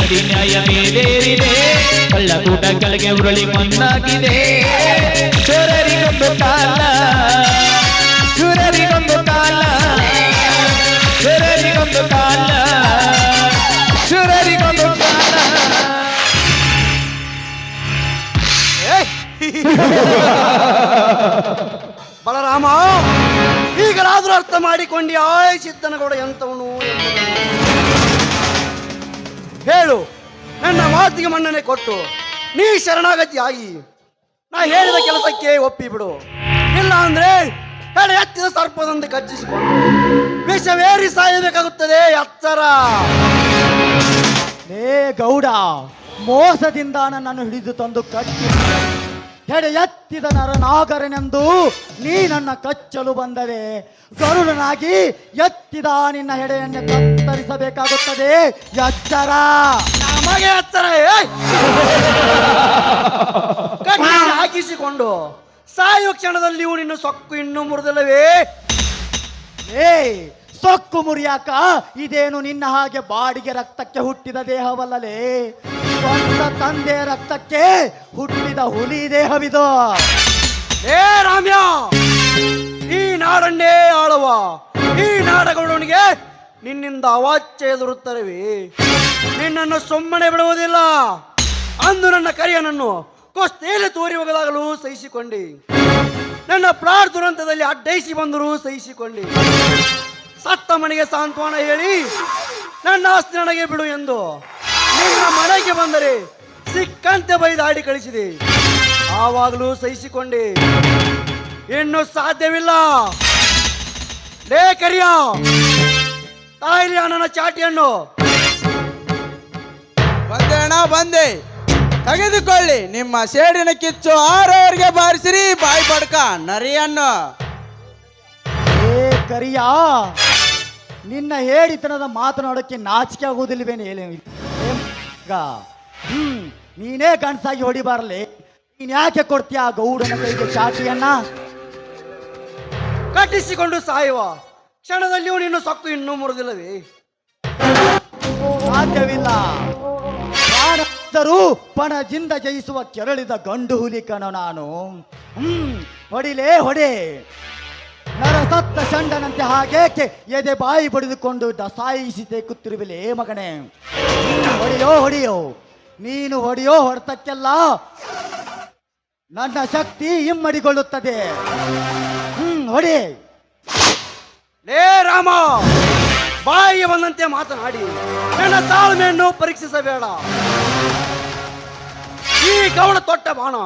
ನೆಮ್ಮದಿ ನ್ಯಾಯ ಮೇಲೇರಿದೆ, ಕಳ್ಳಕೂಟ ಕೆಳಗೆ ಉರುಳಿ ಮಣ್ಣಾಗಿದೆ. ಶೂರರಿಗೊಂದು ಕಾಲ, ಶೂರರಿಗೊಂದು ಕಾಲ, ಶೂರರಿಗೊಂದು ಕಾಲ, ಶೂರರಿಗೊಂದು ಕಾಲ. ಬಲರಾಮ, ಈಗಲಾದ್ರೂ ಅರ್ಥ ಮಾಡಿಕೊಂಡಿ ಆಯ್ ಸಿದ್ದನಗೌಡ ಎಂತವನು ಹೇಳು. ನನ್ನ ಮಾತಿಗೆ ಮನ್ನಣೆ ಕೊಟ್ಟು ನೀ ಶರಣಾಗತಿ ಆಗಿ ನಾ ಹೇಳಿದ ಕೆಲಸಕ್ಕೆ ಒಪ್ಪಿ ಬಿಡು. ಇಲ್ಲ ಅಂದ್ರೆ ಹೆಡೆ ಎತ್ತಿದ ಸರ್ಪದಂತೆ ಕಚ್ಚಿಸಿಕೊಂಡು ವಿಷವೇರಿ ಸಾಯಬೇಕಾಗುತ್ತದೆ. ಎಚ್ಚರ. ಲೇ ಗೌಡ, ಮೋಸದಿಂದ ನನ್ನನ್ನು ಹಿಡಿದು ತಂದು ಕಚ್ಚಿ ಹೆಡೆ ಎತ್ತಿದ ನರನಾಗರನೆಂದು ನೀ ನನ್ನ ಕಚ್ಚಲು ಬಂದರೆ ಗರುಡನಾಗಿ ಎತ್ತಿದ ನಿನ್ನ ಹೆಡೆಯನ್ನು ಕತ್ತರಿಸಬೇಕಾಗುತ್ತದೆ. ಎಚ್ಚರ. ನಮಗೆ ಎಚ್ಚರ. ಹಾಕಿಸಿಕೊಂಡು ಸಾಯುವ ಕ್ಷಣದಲ್ಲಿಯೂ ನಿನ್ನ ಸೊಕ್ಕು ಇನ್ನೂ ಮುರಿದಲ್ಲವೇ? ಏ ಸೊಕ್ಕು ಮುರಿಯಾಕ ಇದೇನು ನಿನ್ನ ಹಾಗೆ ಬಾಡಿಗೆ ರಕ್ತಕ್ಕೆ ಹುಟ್ಟಿದ ದೇಹವಲ್ಲಲೇ, ಸ್ವಂತ ತಂದೆ ರಕ್ತಕ್ಕೆ ಹುಟ್ಟಿದ ಹುಲಿ ದೇಹವಿದು. ಏ ರಾಮ್ಯ, ಈ ನಾಡನ್ನೇ ಆಳುವ ಈ ನಾಡಗೌಡನಿಗೆ ನಿನ್ನಿಂದ ಅವಾಚ್ಯ ಎದುರುತ್ತರವಿ. ನಿನ್ನನ್ನು ಸುಮ್ಮನೆ ಬಿಡುವುದಿಲ್ಲ. ಅಂದು ನನ್ನ ಕರಿಯನನ್ನು ಕೊಸ್ತೆಯಲ್ಲಿ ತೋರಿ ಹೋಗಲಾಗಲು ಸಹಿಸಿಕೊಂಡಿ, ನನ್ನ ಪ್ರಾಣ ದುರಂತದಲ್ಲಿ ಅಡ್ಡೈಸಿ ಬಂದರೂ ಸಹಿಸಿಕೊಂಡಿ, ಸತ್ತ ಮನೆಗೆ ಸಾಂತ್ವನ ಹೇಳಿ ನನ್ನ ಆಸ್ತಿ ನನಗೆ ಬಿಡು ಎಂದು ನಿನ್ನ ಮನೆಗೆ ಬಂದರೆ ಸಿಕ್ಕಂತೆ ಬೈದಾಡಿ ಕಳಿಸಿದೆ. ಆವಾಗಲೂ ಸಹಿಸಿಕೊಂಡೆ. ಇನ್ನು ಸಾಧ್ಯವಿಲ್ಲ. ಲೇ ಕರಿಯ, ತಾಯಿಲಿ ನನ್ನ ಚಾಟಿಯನ್ನು. ಬಂದೆ ಅಣ್ಣ, ಬಂದೆ. ತೆಗೆದುಕೊಳ್ಳಿ ನಿಮ್ಮ ಸೇಡಿನ ಕಿಚ್ಚು. ಆರವರೆಗೆ ಬಾರಿಸಿರಿ ಬಾಯಿ ಬಡ್ಕ ನರಿಯನ್ನು. ಏ ಕರಿಯ, ನಿನ್ನ ಹೇಳಿತನದ ಮಾತನಾಡೋಕ್ಕೆ ನಾಚಿಕೆ ಆಗುವುದಿಲ್ಲವೇನು? ನೀನೇ ಗಂಡಸಾಗಿ ಹೊಡಿಬಾರಲಿ. ನೀನ್ ಯಾಕೆ ಕೊಡ್ತೀಯ ಗೌಡನ ಕೈಗೆ ಚಾಟಿಯನ್ನ? ಕಟ್ಟಿಸಿಕೊಂಡು ಸಾಯುವ ಕ್ಷಣದಲ್ಲಿಯೂ ನಿನ್ನ ಸೊಕ್ಕು ಇನ್ನೂ ಮುರಿದಿಲ್ಲವೇ? ಸಾಧ್ಯವಿಲ್ಲ. ಪ್ರಾಣರು ಪಣದಿಂದ ಜಯಿಸುವ ಕೆರಳಿದ ಗಂಡು ಹುಲಿ ಕಣ ನಾನು. ಹೊಡಿಲೇ ಹೊಡೆ. ನರಸತ್ತ ಚಂಡನಂತೆ ಹಾಗೇಕೆ ಎದೆ ಬಾಯಿ ಬಡಿದುಕೊಂಡು ಸಾಯಿಸಿ ತೆಕ್ಕುತ್ತಿರುವಿಲೇ ಮಗನೇ? ಹೊಡೆಯೋ ಹೊಡೆಯೋ, ನೀನು ಹೊಡೆಯೋ ಹೊಡೆತಕ್ಕೆಲ್ಲ ನನ್ನ ಶಕ್ತಿ ಇಮ್ಮಡಿಗೊಳ್ಳುತ್ತದೆ. ಹೊಡೆ. ಲೇ ರಾಮ, ಬಾಯಿಗೆ ಬಂದಂತೆ ಮಾತನಾಡಿ ನನ್ನ ತಾಳ್ಮೆಯನ್ನು ಪರೀಕ್ಷಿಸಬೇಡ. ಈ ಗೌಡ ತೊಟ್ಟ ಬಾಣ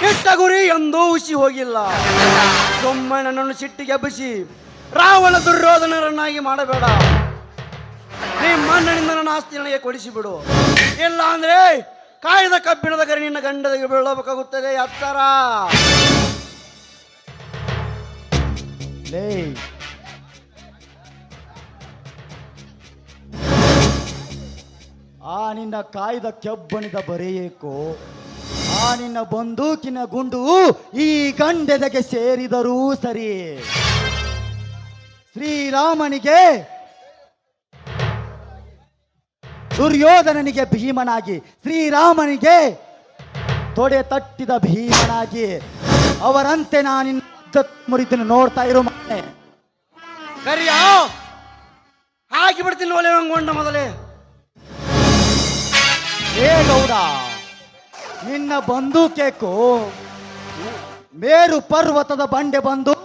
ಇಷ್ಟ ಗುರಿ ಎಂದೂ ಹುಸಿ ಹೋಗಿಲ್ಲ. ಸುಮ್ಮನೆ ನನ್ನನ್ನು ಸಿಟ್ಟಿಗೆ ಹಬ್ಬಿಸಿ ರಾವಣ ದುರ್ಯೋಧನರನ್ನಾಗಿ ಮಾಡಬೇಡ. ನಿಮ್ಮಣ್ಣನಿಂದ ನನ್ನ ಆಸ್ತಿ ನನಗೆ ಕೊಡಿಸಿಬಿಡು. ಇಲ್ಲ ಅಂದ್ರೆ ಕಾಯ್ದ ಕಬ್ಬಿಣದ ಗರಿ ನಿನ್ನ ಗಂಡದಿಗೆ ಬೀಳಬೇಕಾಗುತ್ತದೆ. ಎತ್ತರ. ಆ ನಿನ್ನ ಕಾಯ್ದ ಕೆಬ್ಬಣಿದ ಬರೆಯೇಕೋ, ಆ ನಿನ್ನ ಬಂದೂಕಿನ ಗುಂಡು ಈ ಗಂಡೆದಗೆ ಸೇರಿದರೂ ಸರಿ. ಶ್ರೀರಾಮನಿಗೆ ದುರ್ಯೋಧನನಿಗೆ ಭೀಮನಾಗಿ, ಶ್ರೀರಾಮನಿಗೆ ತೊಡೆ ತಟ್ಟಿದ ಭೀಮನಾಗಿ ಅವರಂತೆ ನಾನಿನ್ನ ಮುರಿತೀನಿ. ನೋಡ್ತಾ ಇರೋ ಮನೆ ಕರಿಯ ಹಾಕಿ ಬಿಡ್ತೀನಿ ಒಲೆ ಹಂಗೊಂಡ ಮೊದಲೇ. ಏ ಗೌಡ, ನಿನ್ನ ಬಂದೂಕೇಕು ಮೇರು ಪರ್ವತದ ಬಂಡೆ ಬಂದು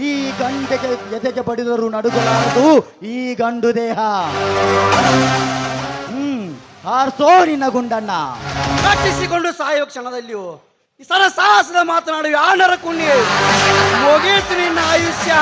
ಈ ಗಂಡೆಗೆ ಎದೆಗೆ ಬಡಿದರೂ ನಡುಗಲಾರದು ಈ ಗಂಡು ದೇಹ. ಹಾರ್ಸೋ ನಿನ್ನ ಗುಂಡನ್ನ. ಕಟ್ಟಿಸಿಕೊಂಡು ಸಾಯುವ ಕ್ಷಣದಲ್ಲಿಯೂ ಈ ಸಾಹಸದ ಮಾತನಾಡುವ ಆನರ ಕುಣ್ಣಿ ಮುಗೀತು ನಿನ್ನ ಆಯುಷ್ಯ.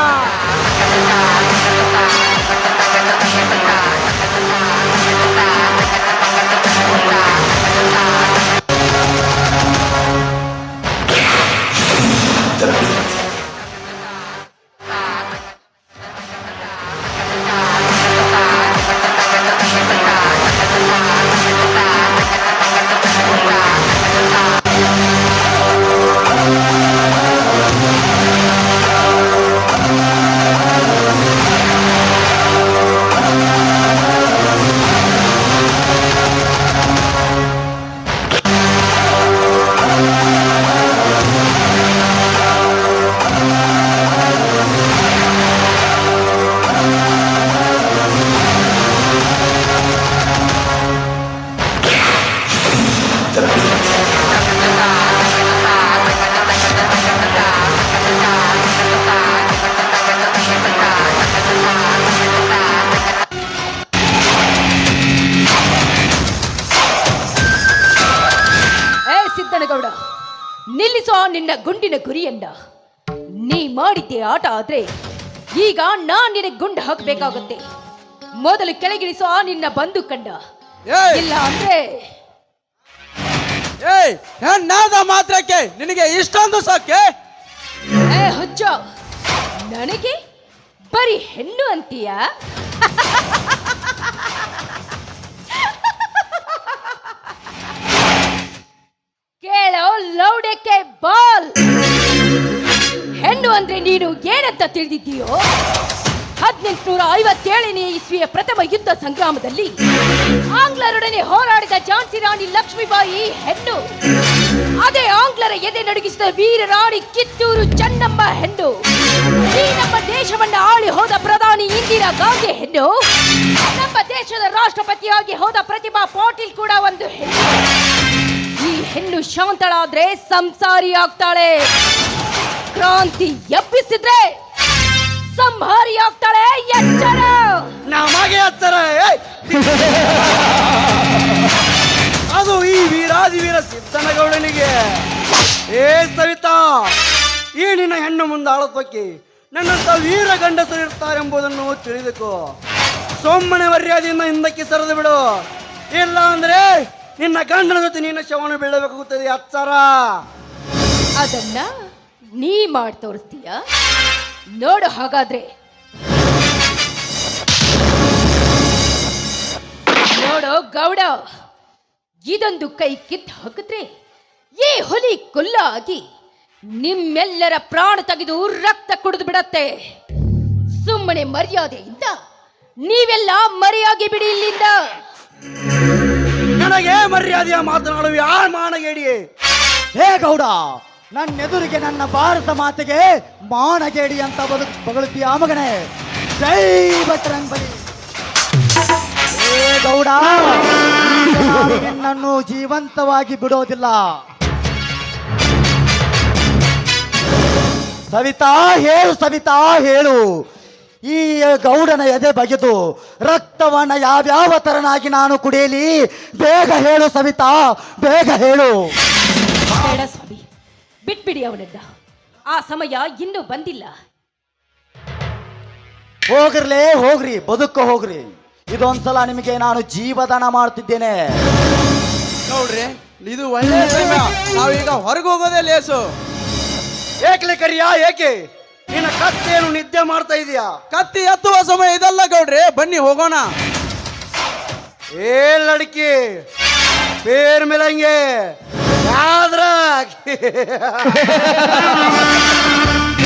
ನಿಲ್ಲಿಸೋ ನಿನ್ನ ಗುಂಡಿನ ಗುರಿಯನ್ನ. ನೀ ಮಾಡಿದ್ದೆ ಆಟ ಆದ್ರೆ ಈಗ ನಾನ್ ನಿನಗೆ ಗುಂಡು ಹಾಕಬೇಕಾಗುತ್ತೆ. ಮೊದಲು ಕೆಳಗಿಳಿಸೋ ನಿನ್ನ ಬಂದೂಕನ್ನ. ಏಯ್! ಇಲ್ಲ ಅಂದ್ರೆ ಏಯ್ ಹೆಣ್ಣಾದ ಮಾತ್ರಕ್ಕೆ ನಿನಗೆ ಇಷ್ಟೊಂದು ಸಾಕೆ? ಹುಚ್ಚ, ನನಗೆ ಬರೀ ಹೆಣ್ಣು ಅಂತೀಯ? ಕೇಳೋ ಲೌಡಕ್ಕೆ ಬಾಲ್. ಹೆಣ್ಣು ಅಂದ್ರೆ ನೀನು ಏನಂತ ತಿಳಿದಿದ್ದೀಯೋ? 1857ನೇ ಇಸ್ವಿಯ ಪ್ರಥಮ ಯುದ್ಧ ಸಂಗ್ರಾಮದಲ್ಲಿ ಆಂಗ್ಲರೊಡನೆ ಹೋರಾಡಿದ ಝಾನ್ಸಿ ರಾಣಿ ಲಕ್ಷ್ಮೀಬಾಯಿ ಹೆಣ್ಣು. ಅದೇ ಆಂಗ್ಲರ ಎದೆ ನಡುಗಿಸಿದ ವೀರ ರಾಣಿ ಕಿತ್ತೂರು ಚೆನ್ನಮ್ಮ ಹೆಣ್ಣು. ಈ ನಮ್ಮ ದೇಶವನ್ನ ಆಳಿ ಹೋದ ಪ್ರಧಾನಿ ಇಂದಿರಾ ಗಾಂಧಿ ಹೆಣ್ಣು. ನಮ್ಮ ದೇಶದ ರಾಷ್ಟ್ರಪತಿಯಾಗಿ ಹೋದ ಪ್ರತಿಭಾ ಪಾಟೀಲ್ ಕೂಡ ಒಂದು ಹೆಣ್ಣು. ಈ ಹೆಣ್ಣು ಶಾಂತಳಾದ್ರೆ ಸಂಸಾರಿ ಆಗ್ತಾಳೆ, ಕ್ರಾಂತಿ ಎಬ್ಬಿಸಿದ್ರೆ ಸಂಹಾರಿ ಆಗ್ತಾಳೆ. ಎಚ್ಚರ! ನಮಗೆ ಹತ್ತರ ಅದು ಈ ವೀರಾದಿ ವೀರ ಸಿದ್ದನಗೌಡನಿಗೆ. ಏ ಸವಿತಾ, ಈ ನಿನ್ನ ಹೆಣ್ಣು ಮುಂದಾಳತ್ವಕ್ಕೆ ನನ್ನಂತ ವೀರ ಗಂಡಸರು ಇರ್ತಾರೆಂಬುದನ್ನು ತಿಳಿದುಕೋ. ಸೊಮ್ಮನೆ ಮರ್ಯಾದೆಯಿಂದ ಹಿಂದಕ್ಕೆ ಸರಿದು ಬಿಡು, ಇಲ್ಲ ಅಂದ್ರೆ ನಿನ್ನ ಗಂಡನ ಜೊತೆ ನಿನ್ನ ಶವನ ಬೀಳಬೇಕಾಗುತ್ತದೆ. ಎಚ್ಚರ! ಅದನ್ನ ನೀ ಮಾಡಿ ತೋರಿಸ್ತೀಯ? ನೋಡು ಹಾಗಾದ್ರೆ. ನೋಡು ಗೌಡ, ಇದೊಂದು ಕೈ ಕಿತ್ತು ಹಾಕಿದ್ರೆ ಈ ಹುಲಿ ಕೊಲ್ಲ ಆಗಿ ನಿಮ್ಮೆಲ್ಲರ ಪ್ರಾಣ ತೆಗೆದು ರಕ್ತ ಕುಡಿದು ಬಿಡತ್ತೆ. ಸುಮ್ಮನೆ ಮರ್ಯಾದೆಯಿಂದ ನೀವೆಲ್ಲ ಮರೆಯಾಗಿ ಬಿಡಿ ಇಲ್ಲಿಂದ. ನನಗೆ ಮರ್ಯಾದೆಯ ಮಾತನಾಡುವ ಯಾರ ಮಾನಗೇಡಿಯೇ? ಹೇ ಗೌಡ, ನನ್ನ ಎದುರಿಗೆ ನನ್ನ ಭಾರತ ಮಾತೆಗೆ ಮಾನಗೇಡಿ ಅಂತ ಬಗಳುತ್ತೀಯ ಮಗನೇ. ಜೈ ಬಜರಂಗ್ ಬಲಿ. ಹೇ ಗೌಡ, ನಾನು ನಿನ್ನನ್ನು ಜೀವಂತವಾಗಿ ಬಿಡೋದಿಲ್ಲ. ಸವಿತಾ ಹೇಳು, ಸವಿತಾ ಹೇಳು, ಈ ಗೌಡನ ಎದೆ ಬಗೆದು ರಕ್ತವನ್ನ ಯಾವ್ಯಾವ ತರನಾಗಿ ನಾನು ಕುಡಿಯಲಿ? ಬೇಗ ಹೇಳು ಸವಿತಾ, ಬೇಗ ಹೇಳು. ಬೇಡ ಸ್ವಾಮಿ, ಬಿಟ್ಬಿಡಿ ಅವನನ್ನ. ಆ ಸಮಯ ಇನ್ನೂ ಬಂದಿಲ್ಲ. ಹೋಗ್ರಲೇ ಹೋಗ್ರಿ, ಬದುಕ ಹೋಗ್ರಿ. ಇದೊಂದ್ಸಲ ನಿಮಗೆ ನಾನು ಜೀವದಾನ ಮಾಡ್ತಿದ್ದೇನೆ. ನೋಡ್ರಿ, ಇದು ಒಳ್ಳೆ ಸಮಯ. ನಾವೀಗ ಹೊರಗೆ ಹೋಗೋದೇ ಲೇಸು. ಏಕ್ಲೆ ಕರಿಯಾ, ಏಕೆ ನಿನ್ನ ಕತ್ತೇನು ನಿದ್ದೆ ಮಾಡ್ತಾ ಇದೀಯಾ? ಕತ್ತಿ ಎತ್ತುವ ಸಮಯ ಇದಲ್ಲ ಗೌಡ್ರಿ, ಬನ್ನಿ ಹೋಗೋಣ. ಏ ಲಡ್ಕಿ, ಪೇರ್ ಮಿಲಂಗೆ ಯಾದ್ರ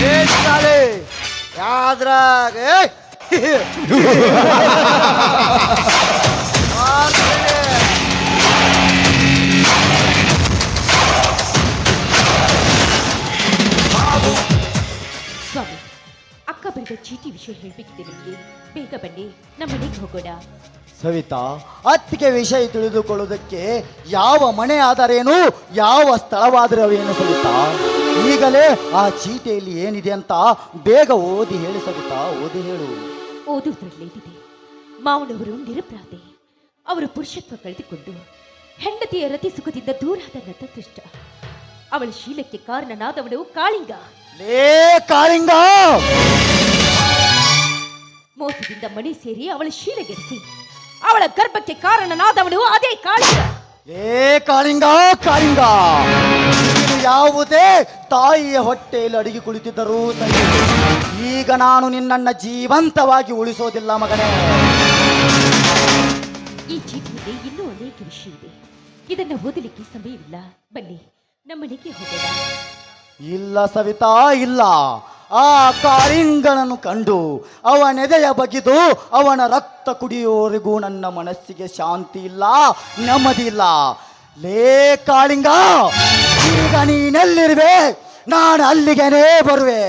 ಏ ಸಾಲೆ ಯಾದ್ರಾಗ ಸ್ವಾಮಿ, ಅಕ್ಕ ಬರೆದ ಚೀಟಿ ವಿಷಯ ಹೇಳ್ಬೇಕಿದೆ ನಿಮಗೆ. ಬೇಗ ಬನ್ನಿ, ನಮ್ಮ ಮನೆಗೆ ಹೋಗೋಣ. ಸವಿತಾ, ಅತ್ತಿಗೆ ವಿಷಯ ತಿಳಿದುಕೊಳ್ಳುವುದಕ್ಕೆ ಯಾವ ಮನೆ ಆದರೇನು, ಯಾವ ಸ್ಥಳವಾದರೇನು ಸವಿತಾ? ಈಗಲೇ ಆ ಚೀಟಿಯಲ್ಲಿ ಏನಿದೆ ಅಂತ ಬೇಗ ಓದಿ ಹೇಳು ಸವಿತಾ, ಓದಿ ಹೇಳು. ಓದುವುದರಲ್ಲೇನಿದೆ? ಮಾವನವರು ನಿರಪರಾಧಿ. ಅವರು ಪುರುಷತ್ವ ಕಳೆದುಕೊಂಡು ಹೆಂಡತಿಯ ರತಿ ಸುಖದಿಂದ ದೂರಾದ ನತದೃಷ್ಟ. ಅವಳ ಶೀಲಕ್ಕೆ ಕಾರಣನಾದವನು ಕಾಳಿಂಗ. ಲೇ ಕಾಳಿಂಗ! ಮೋಸದಿಂದ ಮನೆ ಸೇರಿ ಅವಳ ಶೀಲಗೆಡಿಸಿ ಅವಳ ಗರ್ಭಕ್ಕೆ ಕಾರಣನಾದವನು ಅದೇ ಕಾಳಿಂಗ. ಏ ಕಾಳಿಂಗ, ಕಾಳಿಂಗ! ನೀನು ಯಾವುದೇ ತಾಯಿಯ ಹೊಟ್ಟೆಯಲ್ಲಿ ಅಡಿಗೆ ಕುಳಿತಿದ್ದರೂ ಸರಿ, ಈಗ ನಾನು ನಿನ್ನನ್ನು ಜೀವಂತವಾಗಿ ಉಳಿಸೋದಿಲ್ಲ ಮಗನೇ. ಈ ಚೀಟಿಯಲ್ಲಿ ಇನ್ನೂ ಅನೇಕ ವಿಷಯ ಇದೆ. ಇದನ್ನ ಓದಲಿಕ್ಕೆ ಸಮಯವಿಲ್ಲ. ಬನ್ನಿ, ನಮ್ಮನೆಗೆ ಹೋಗೋಣ. ಇಲ್ಲ ಸವಿತಾ, ಇಲ್ಲ. ಆ ಕಾಳಿಂಗನನ್ನು ಕಂಡು ಅವನೆದೆಯ ಬಗೆದು ಅವನ ರಕ್ತ ಕುಡಿಯೋವರೆಗೂ ನನ್ನ ಮನಸ್ಸಿಗೆ ಶಾಂತಿ ಇಲ್ಲ, ನೆಮ್ಮದಿ ಇಲ್ಲ. ಲೇ ಕಾಳಿಂಗ, ಈಗ ನೀನೆಲ್ಲಿರುವೆ? ನಾನು ಅಲ್ಲಿಗೆನೇ ಬರುವೆ.